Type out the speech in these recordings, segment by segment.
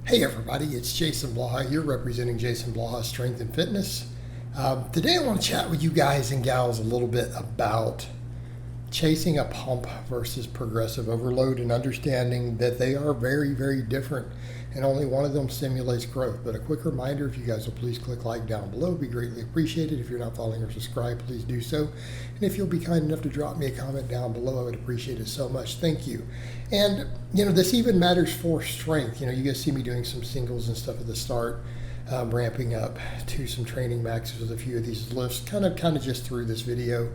Hey everybody, it's Jason Blaha here representing Jason Blaha Strength and Fitness. Today I want to chat with you guys and gals a little bit about chasing a pump versus progressive overload and understanding that they are very, very different and only one of them stimulates growth. But a quick reminder, if you guys will please click like down below, it'd be greatly appreciated. If you're not following or subscribed, please do so. And if you'll be kind enough to drop me a comment down below, I would appreciate it so much. Thank you. And, this even matters for strength. You guys see me doing some singles and stuff at the start, ramping up to some training maxes with a few of these lifts, kind of just through this video.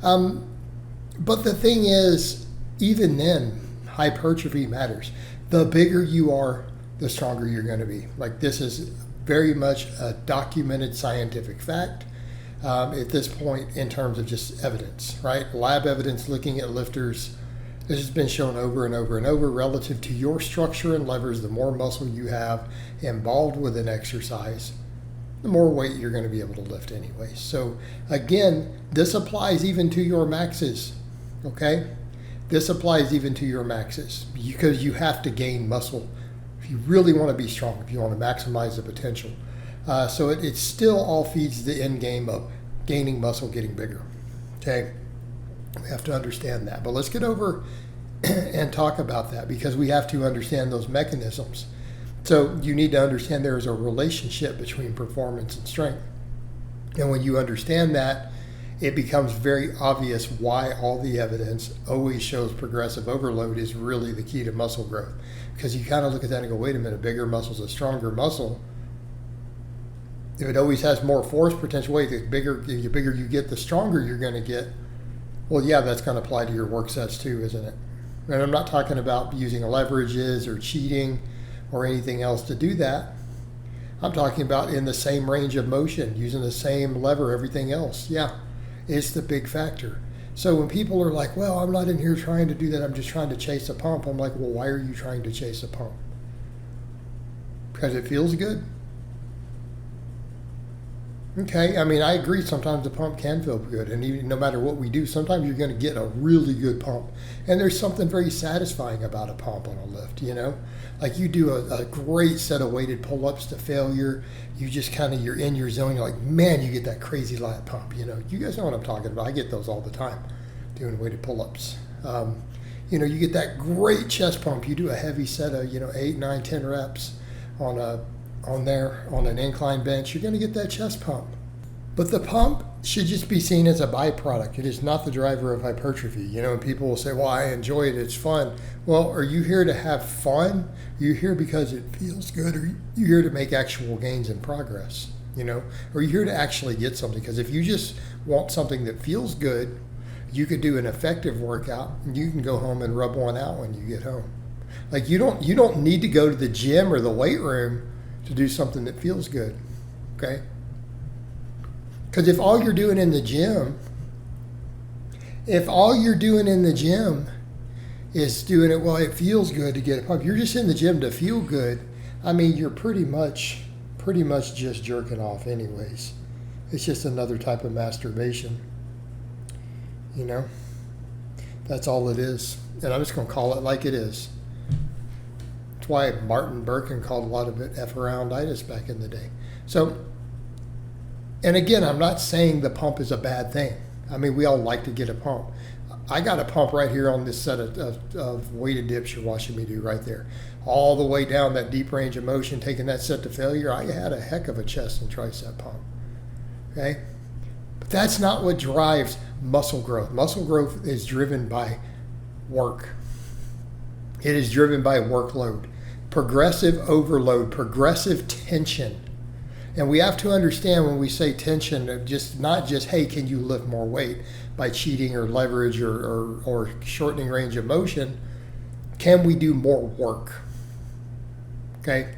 But the thing is, even then, hypertrophy matters. The bigger you are, the stronger you're going to be. Like, this is very much a documented scientific fact at this point in terms of just evidence, right? Lab evidence looking at lifters. This has been shown over and over and over. Relative to your structure and levers, the more muscle you have involved with an exercise, the more weight you're going to be able to lift anyway. So again, this applies even to your maxes, okay? This applies even to your maxes because you have to gain muscle if you really want to be strong, if you want to maximize the potential. So it still all feeds the end game of gaining muscle, getting bigger, okay? We have to understand that. But let's get over and talk about that because we have to understand those mechanisms. So you need to understand there is a relationship between performance and strength. And when you understand that, it becomes very obvious why all the evidence always shows progressive overload is really the key to muscle growth. Because you kind of look at that and go, wait a minute, bigger muscle is a stronger muscle. If it always has more force potential, wait, the bigger you get, the stronger you're going to get. Well, yeah, that's going to apply to your work sets too, isn't it? And I'm not talking about using leverages or cheating or anything else to do that. I'm talking about in the same range of motion, using the same lever, everything else. Yeah, it's the big factor. So when people are like, well, I'm not in here trying to do that, I'm just trying to chase a pump. I'm like, well, why are you trying to chase a pump? Because it feels good? Okay, I agree sometimes the pump can feel good, and even no matter what we do, sometimes you're going to get a really good pump. And there's something very satisfying about a pump on a lift, Like you do a great set of weighted pull-ups to failure, you just you're in your zone, you're like, man, you get that crazy lat pump, You guys know what I'm talking about. I get those all the time, doing weighted pull-ups. You get that great chest pump. You do a heavy set of, 8, 9, 10 reps on an incline bench, you're going to get that chest pump. But the pump should just be seen as a byproduct. It is not the driver of hypertrophy. And people will say, well, I enjoy it, it's fun. Well, are you here to have fun? Are you here because it feels good? Or are you here to make actual gains and progress? Or are you here to actually get something? Because if you just want something that feels good, you could do an effective workout and you can go home and rub one out when you get home. Like you don't need to go to the gym or the weight room to do something that feels good, okay? Because if all you're doing in the gym is doing it, well, it feels good to get a pump, you're just in the gym to feel good, you're pretty much just jerking off anyways. It's just another type of masturbation, That's all it is. And I'm just going to call it like it is. That's why Martin Birkin called a lot of it F-arounditis back in the day. So, and again, I'm not saying the pump is a bad thing. We all like to get a pump. I got a pump right here on this set of weighted dips you're watching me do right there. All the way down that deep range of motion, taking that set to failure, I had a heck of a chest and tricep pump, okay? But that's not what drives muscle growth. Muscle growth is driven by work. It is driven by workload. Progressive overload, progressive tension. And we have to understand when we say tension, not just, hey, can you lift more weight by cheating or leverage or shortening range of motion? Can we do more work? Okay?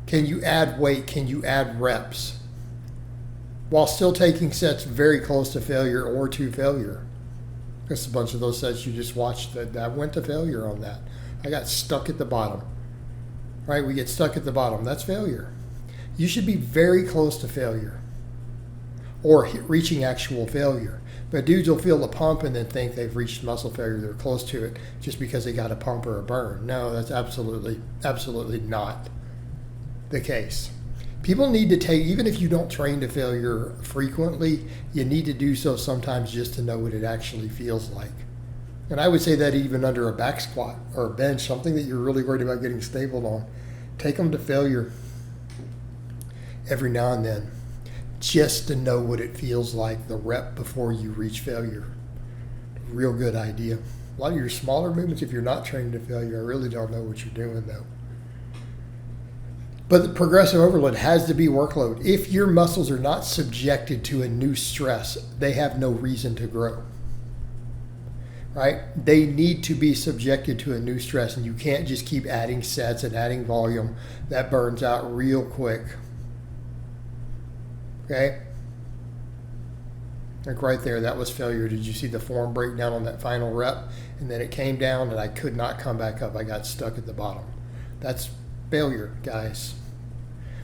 Can you add weight? Can you add reps? While still taking sets very close to failure or to failure. Just a bunch of those sets you just watched that went to failure on that. I got stuck at the bottom. Right? We get stuck at the bottom. That's failure. You should be very close to failure or reaching actual failure. But dudes will feel the pump and then think they've reached muscle failure, they're close to it just because they got a pump or a burn. No, that's absolutely not the case. People need to take, even if you don't train to failure frequently, you need to do so sometimes just to know what it actually feels like. And I would say that even under a back squat or a bench, something that you're really worried about getting stable on, take them to failure every now and then, just to know what it feels like, the rep before you reach failure. Real good idea. A lot of your smaller movements, if you're not trained to failure, I really don't know what you're doing though. But the progressive overload has to be workload. If your muscles are not subjected to a new stress, they have no reason to grow. Right? They need to be subjected to a new stress, and you can't just keep adding sets and adding volume. That burns out real quick. Okay? Like right there, that was failure. Did you see the form breakdown on that final rep? And then it came down and I could not come back up. I got stuck at the bottom. That's failure, guys.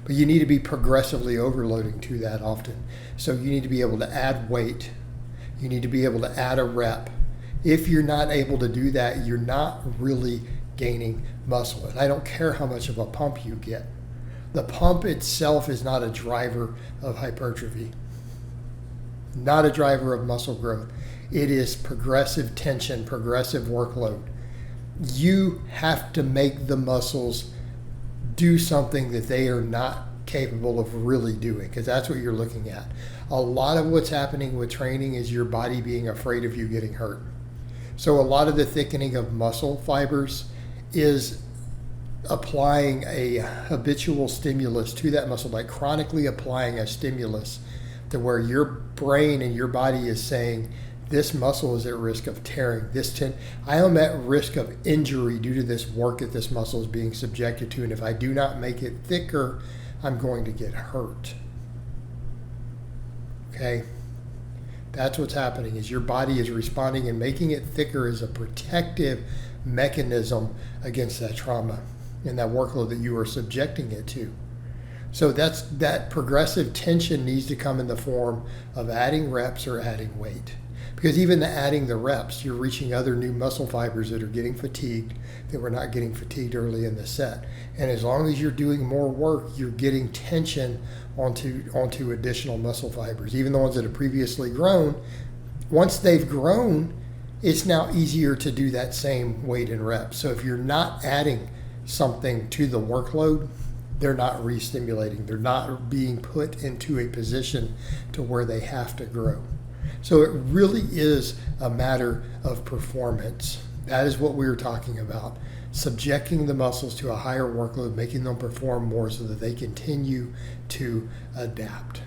But you need to be progressively overloading to that often. So you need to be able to add weight. You need to be able to add a rep. If you're not able to do that, you're not really gaining muscle. And I don't care how much of a pump you get. The pump itself is not a driver of hypertrophy, not a driver of muscle growth. It is progressive tension, progressive workload. You have to make the muscles do something that they are not capable of really doing, because that's what you're looking at. A lot of what's happening with training is your body being afraid of you getting hurt. So a lot of the thickening of muscle fibers is applying a habitual stimulus to that muscle, like chronically applying a stimulus to where your brain and your body is saying, this muscle is at risk of tearing. I am at risk of injury due to this work that this muscle is being subjected to. And if I do not make it thicker, I'm going to get hurt. Okay? That's what's happening, is your body is responding, and making it thicker is a protective mechanism against that trauma and that workload that you are subjecting it to. So that progressive tension needs to come in the form of adding reps or adding weight. Because even adding the reps, you're reaching other new muscle fibers that are getting fatigued, that were not getting fatigued early in the set. And as long as you're doing more work, you're getting tension onto additional muscle fibers. Even the ones that have previously grown, once they've grown, it's now easier to do that same weight and reps. So if you're not adding something to the workload, they're not re-stimulating. They're not being put into a position to where they have to grow. So it really is a matter of performance. That is what we were talking about. Subjecting the muscles to a higher workload, making them perform more so that they continue to adapt.